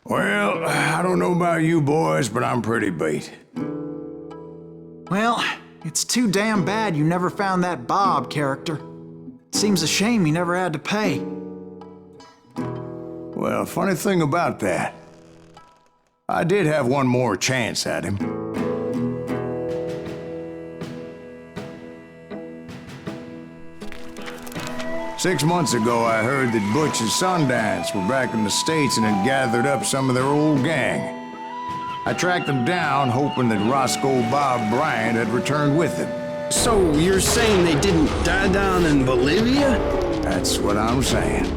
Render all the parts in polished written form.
Well, I don't know about you boys, but I'm pretty beat. Well, it's too damn bad you never found that Bob character. Seems a shame he never had to pay. Well, funny thing about that, I did have one more chance at him. Six months ago, I heard that Butch and Sundance were back in the States and had gathered up some of their old gang. I tracked them down, hoping that Roscoe Bob Bryant had returned with them. So you're saying they didn't die down in Bolivia? That's what I'm saying.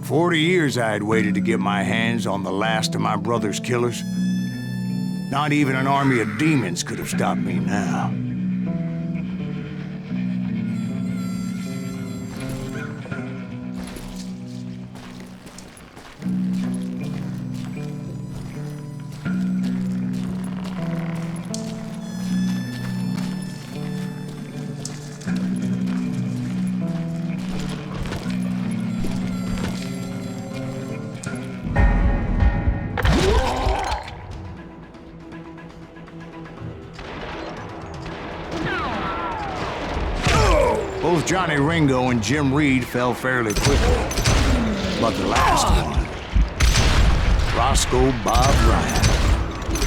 "40 years I had waited to get my hands on the last of my brother's killers. Not even an army of demons could have stopped me now. Both Johnny Ringo and Jim Reed fell fairly quickly. But the last one, Roscoe Bob Bryant,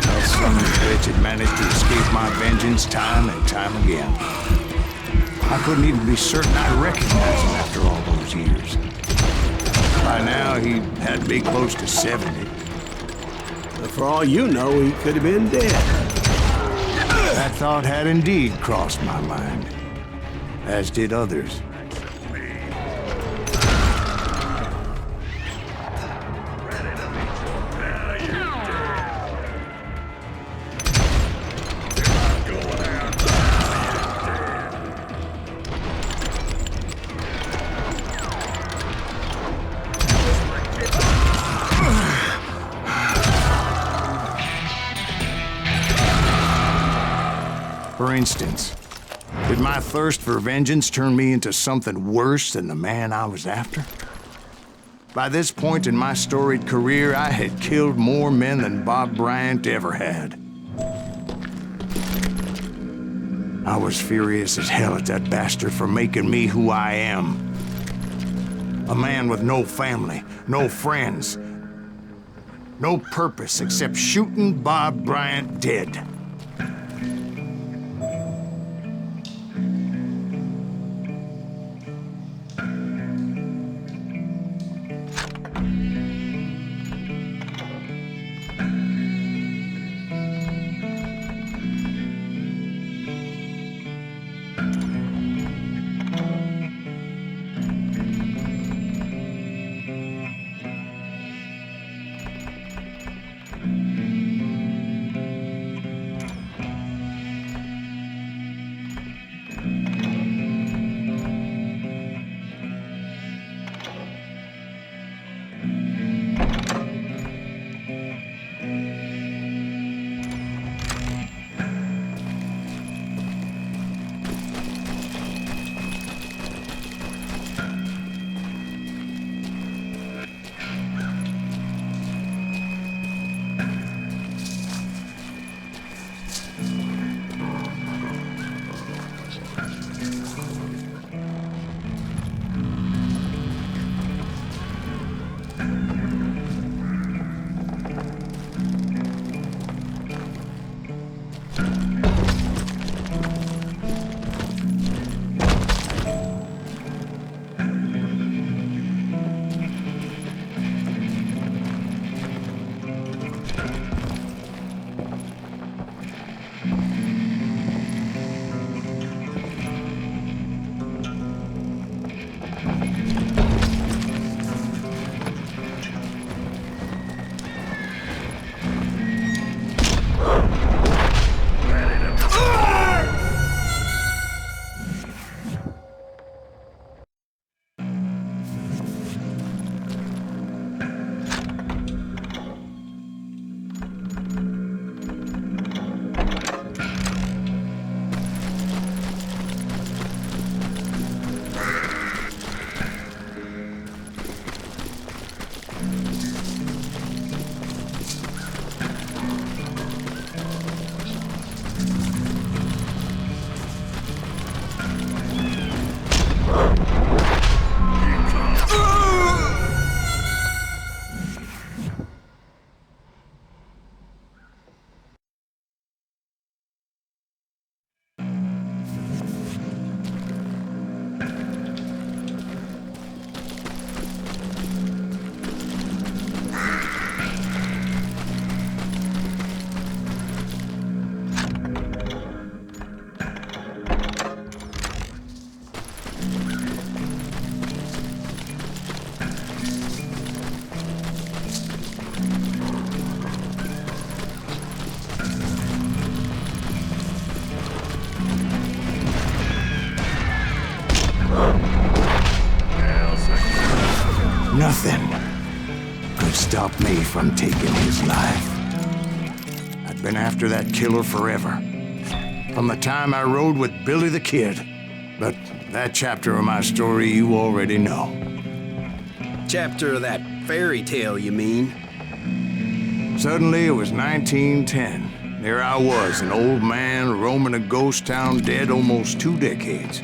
that son of a bitch had managed to escape my vengeance time and time again. I couldn't even be certain I'd recognize him after all those years. By now, he had to be close to 70. But for all you know, he could have been dead. That thought had indeed crossed my mind, as did others. For instance, did my thirst for vengeance turn me into something worse than the man I was after? By this point in my storied career, I had killed more men than Bob Bryant ever had. I was furious as hell at that bastard for making me who I am. A man with no family, no friends, no purpose except shooting Bob Bryant dead. nothing could stop me from taking his life. I'd been after that killer forever, from the time I rode with Billy the Kid. But that chapter of my story you already know. Chapter of that fairy tale, you mean? Suddenly it was 1910. There I was, an old man roaming a ghost town dead almost 2 decades.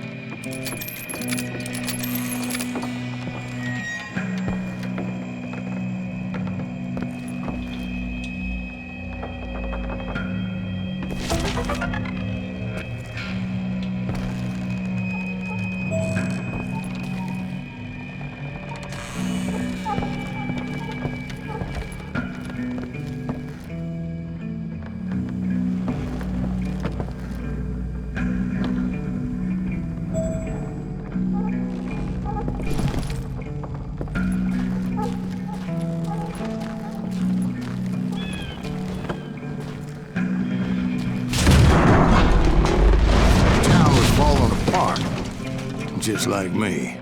Just like me.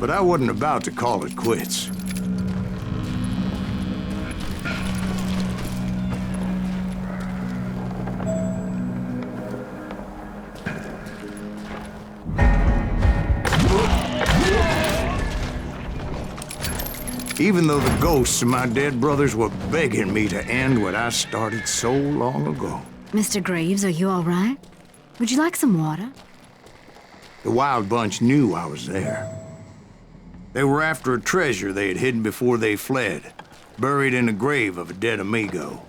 But I wasn't about to call it quits. Even though the ghosts of my dead brothers were begging me to end what I started so long ago. Mr. Graves, are you all right? Would you like some water? The Wild Bunch knew I was there. They were after a treasure they had hidden before they fled, buried in the grave of a dead amigo.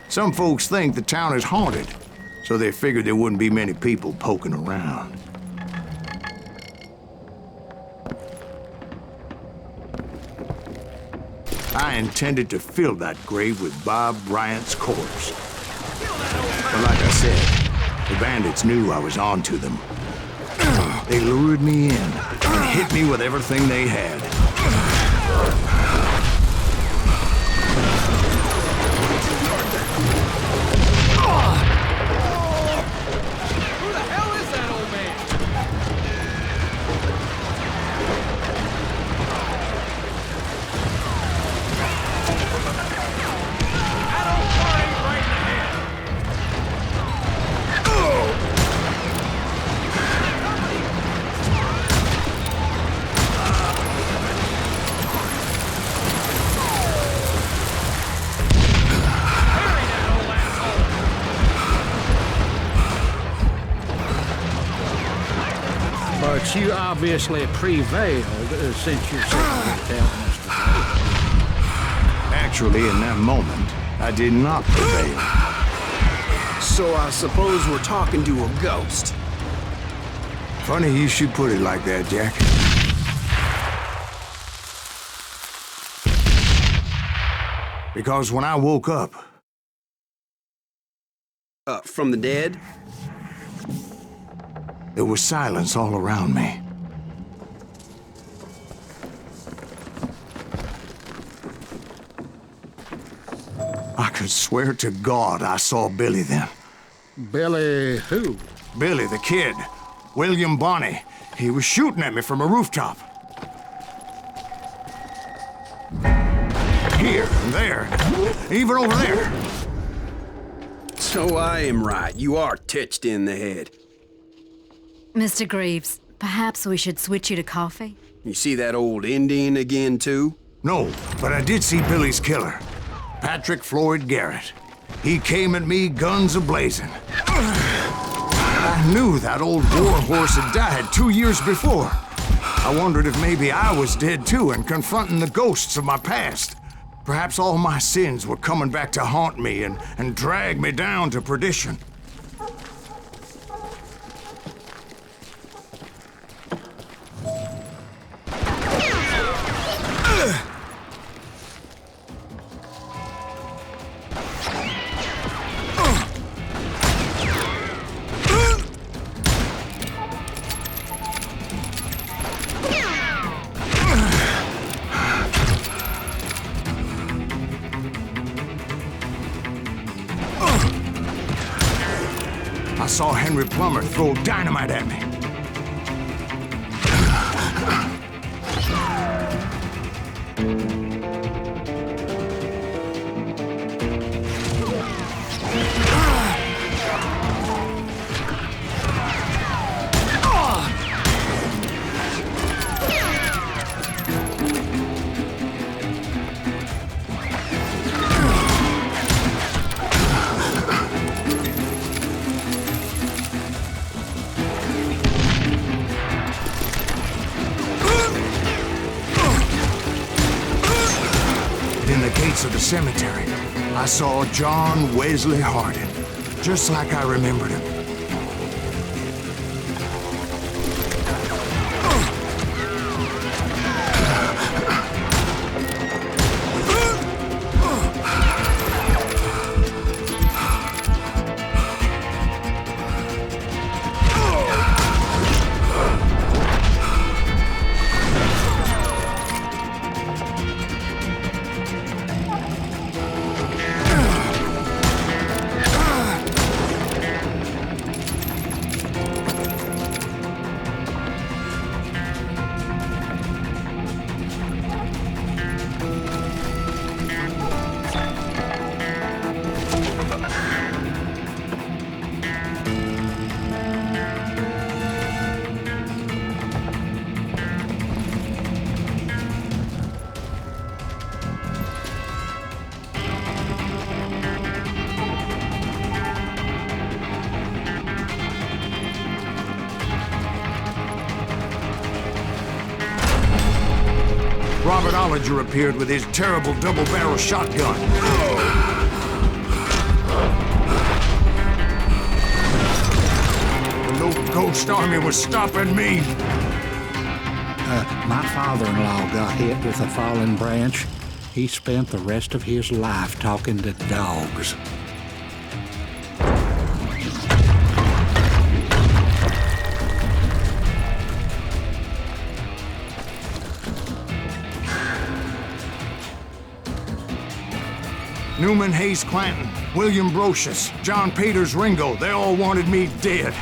Some folks think the town is haunted, so they figured there wouldn't be many people poking around. I intended to fill that grave with Bob Bryant's corpse. But like I said, the bandits knew I was onto them. They lured me in and hit me with everything they had. Who the hell is that old man? That old part ain't right in the head. But you obviously prevailed since you said tell Mr. Actually, in that moment, I did not prevail. So I suppose we're talking to a ghost. Funny you should put it like that, Jack. Because when I woke up... From the dead? there was silence all around me. I could swear to God I saw Billy then. Billy who? Billy the Kid. William Bonney. He was shooting at me from a rooftop. Here and there. Even over there. So I am right. You are touched in the head. Mr. Graves, perhaps we should switch you to coffee? You see that old Indian again, too? No, but I did see Billy's killer. Patrick Floyd Garrett. He came at me guns a-blazing. I knew that old war horse had died 2 years before. I wondered if maybe I was dead too and confronting the ghosts of my past. Perhaps all my sins were coming back to haunt me and drag me down to perdition. saw Henry Plummer throw dynamite at me. In the gates of the cemetery, I saw John Wesley Hardin, just like I remembered him. Robert Ollinger appeared with his terrible double-barrel shotgun. No ghost army was stopping me. My father-in-law got hit with a fallen branch. He spent the rest of his life talking to dogs. Newman Hayes Clanton, William Brocious, John Peters Ringo, they all wanted me dead.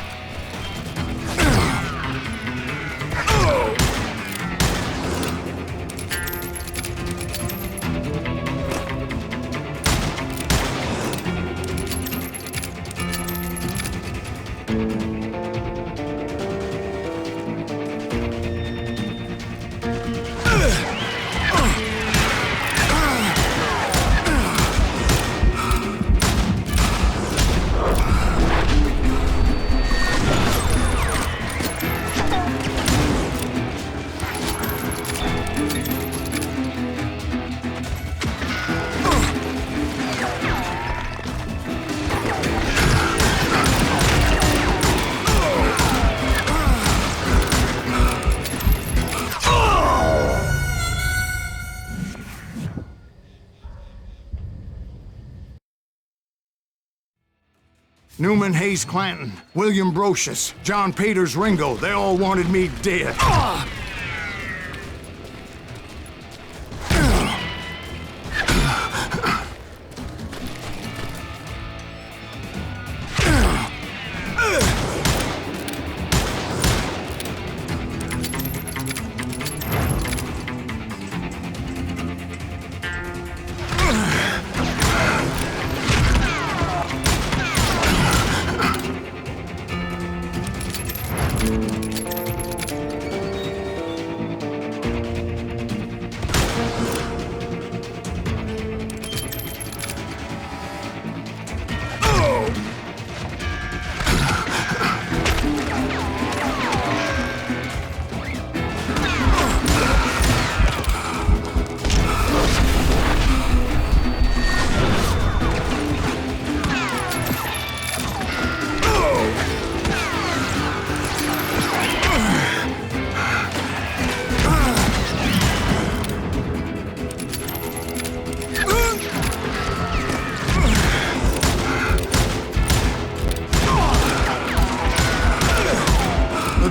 Newman Hayes Clanton, William Brocious, John Peters Ringo, they all wanted me dead.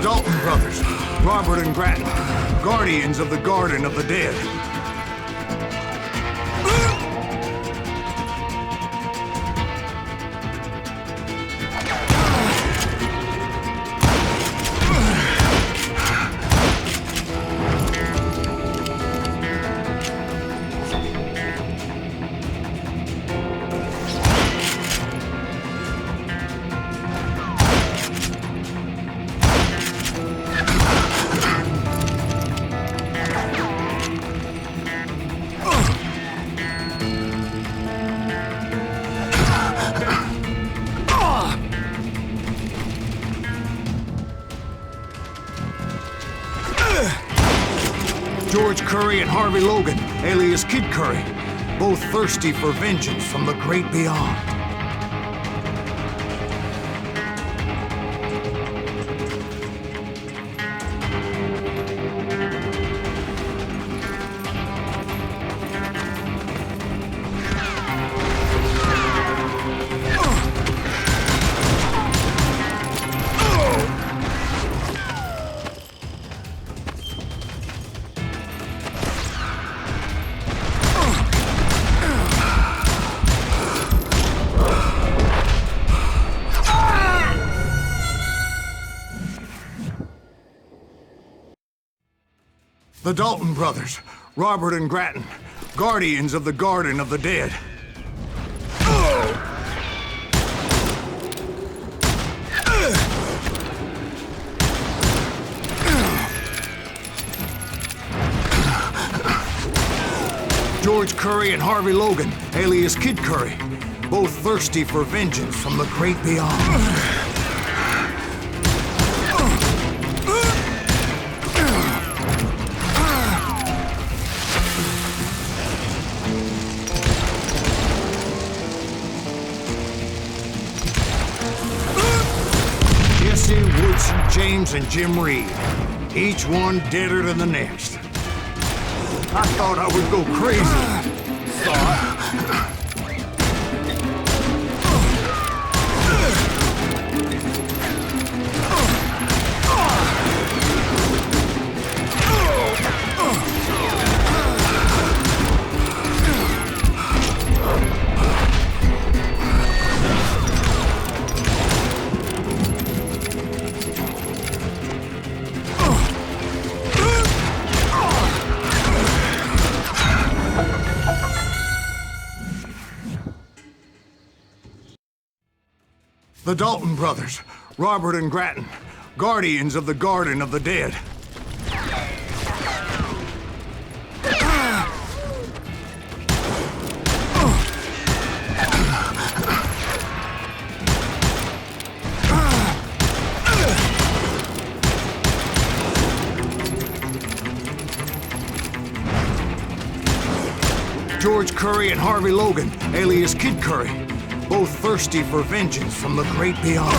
Dalton brothers, Robert and Grattan, guardians of the Garden of the Dead. Curry and Harvey Logan, alias Kid Curry, both thirsty for vengeance from the great beyond. The Dalton brothers, Robert and Grattan, guardians of the Garden of the Dead. George Curry and Harvey Logan, alias Kid Curry, both thirsty for vengeance from the great beyond. Jesse, Woodson, James, and Jim Reed, each one deader than the next. I thought I would go crazy. The Dalton brothers, Robert and Grattan, guardians of the Garden of the Dead. George Curry and Harvey Logan, alias Kid Curry, both thirsty for vengeance from the great beyond.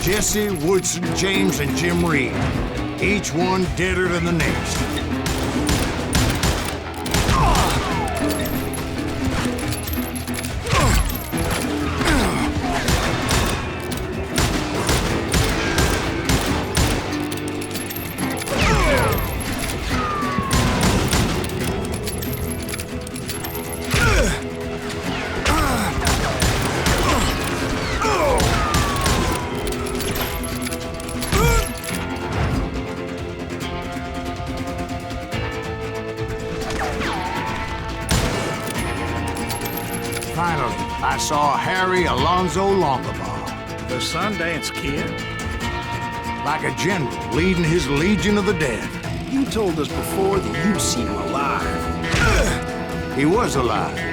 Jesse, Woodson, James, and Jim Reed, each one deader than the next. Finally, I saw Harry Alonzo Longabaugh, The Sundance Kid? like a general leading his Legion of the Dead. You told us before that you'd seen him alive. He was alive.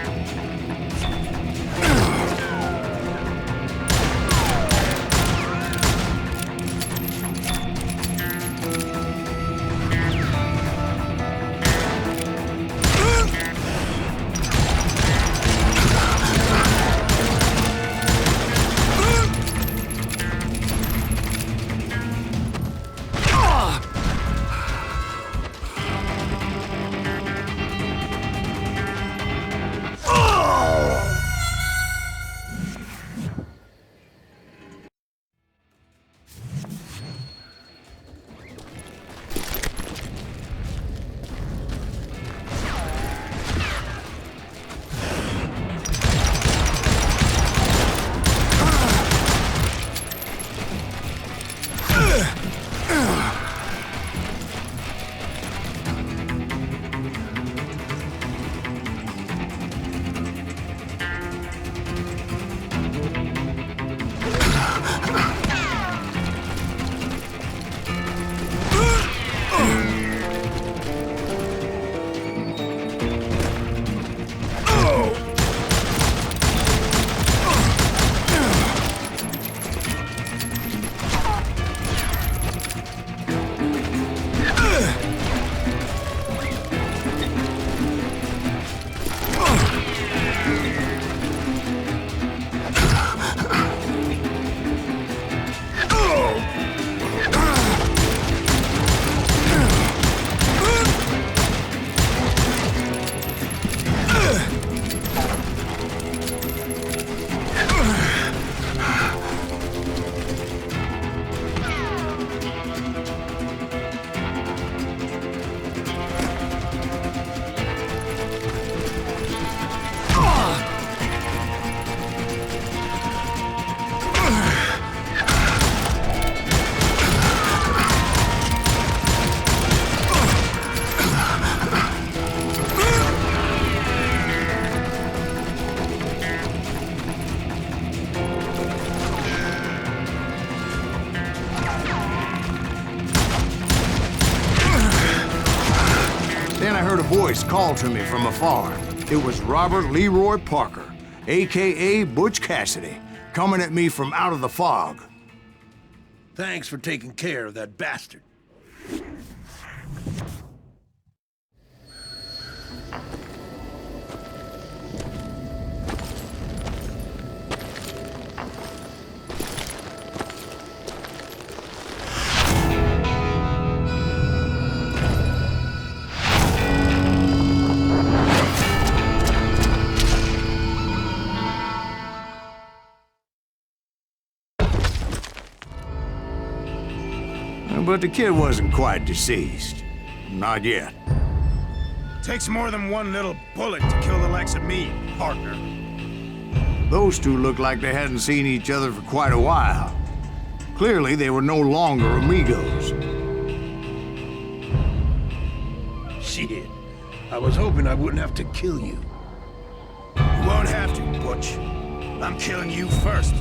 voice called to me from afar. It was Robert Leroy Parker, a.k.a. Butch Cassidy, coming at me from out of the fog. Thanks for taking care of that bastard. But the kid wasn't quite deceased. Not yet. Takes more than one little bullet to kill the likes of me, partner. Those two looked like they hadn't seen each other for quite a while. Clearly, they were no longer amigos. Shit. I was hoping I wouldn't have to kill you. You won't have to, Butch. I'm killing you first.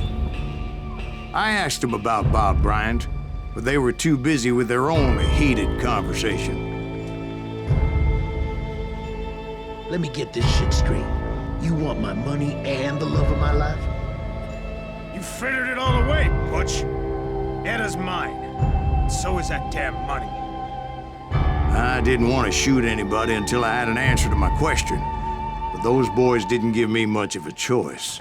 I asked them about Bob Bryant, but they were too busy with their own heated conversation. Let me get this shit straight. You want my money and the love of my life? You frittered it all away, Butch. Eda's mine. So is that damn money. I didn't want to shoot anybody until I had an answer to my question, but those boys didn't give me much of a choice.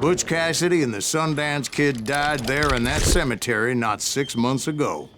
Butch Cassidy and the Sundance Kid died there in that cemetery not 6 months ago.